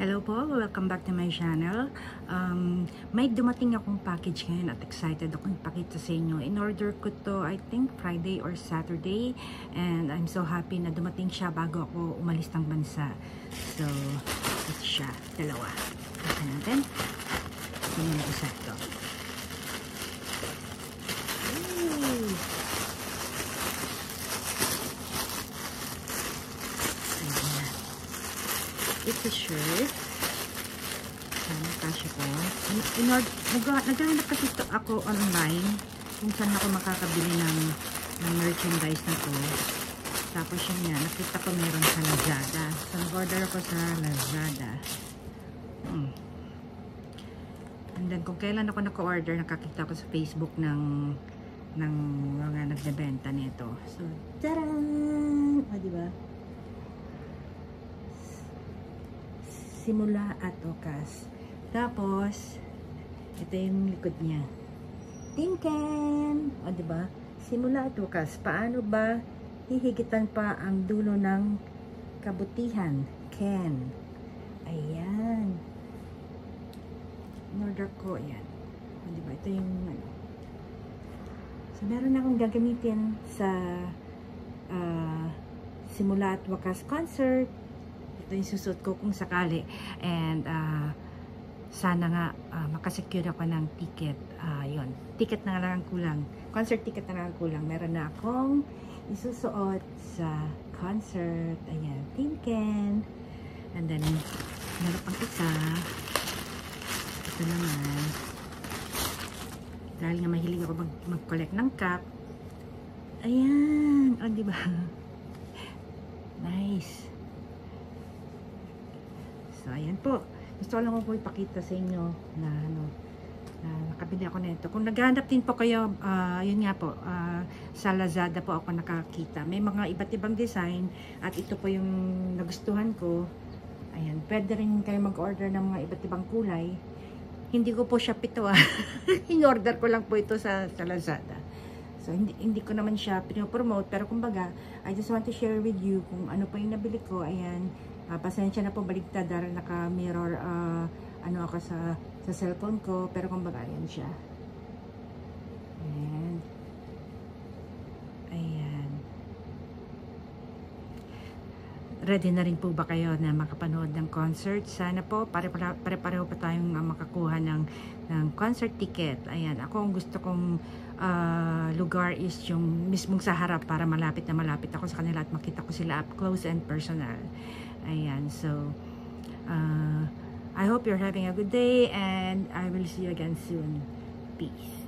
Hello po, welcome back to my channel. May dumating akong package ngayon at excited akong ipakita sa inyo. In order ko to, I think Friday or Saturday, and I'm so happy na dumating siya bago ako umalis ng bansa. So, ito siya, dalawa. Ito natin. Ito yung isa ito. It's a shirt. Sana kasya ko. Naghahanap kasi ako online kung saan ako makakabili ng merchandise na to. Tapos yun nga, nakita ko meron sa Lazada. So, nag-order ako sa Lazada. And then, kung kailan ako naka-order, nakakita ko sa Facebook ng mga nagbebenta nito. So, taran! O, diba? Simula at wakas. Tapos, ito yung likod niya. Tinken! O, diba? Simula at wakas. Paano ba hihigitan pa ang dulo ng kabutihan? Ken. Ayan. In-order ko. Ayan. O, diba? Ito yung ano. So, meron akong gagamitin sa Simula at Wakas concert. Ito yung susot ko kung sakali, and sana nga makasecure ako ng ticket. Yun, ticket na lang ang kulang, concert ticket na lang ang kulang. Meron na akong isusuot sa concert. Ayan, Tinken. And then meron pang isa, ito naman, dahil nga mahilig ako mag-collect ng cup. Ayan, o diba? Nice. So, ayan po. Gusto ko lang po ipakita sa inyo na nakabili ako nito. Kung naghahanap din po kayo, yun nga po, sa Lazada po ako nakakita. May mga iba't ibang design at ito po yung nagustuhan ko. Ayan, pwede rin kayo mag-order ng mga iba't ibang kulay. Hindi ko po siya pito in-order ko lang po ito sa Lazada. So, hindi ko naman siya pinopromote, pero kumbaga, I just want to share with you kung ano pa yung nabili ko. Ayan, pasensya na po, baligtad dahil naka-mirror ano ako sa cellphone ko, pero kumbaga, ayan siya. Ayan. Ayan. Ready na rin po ba kayo na makapanood ng concert? Sana po, pare-pareho pa tayong makakuha ng concert ticket. Ayan, ako ang gusto kong lugar is yung mismong sa harap para malapit na malapit ako sa kanila at makita ko sila up close and personal. Ayan, so I hope you're having a good day and I will see you again soon. Peace.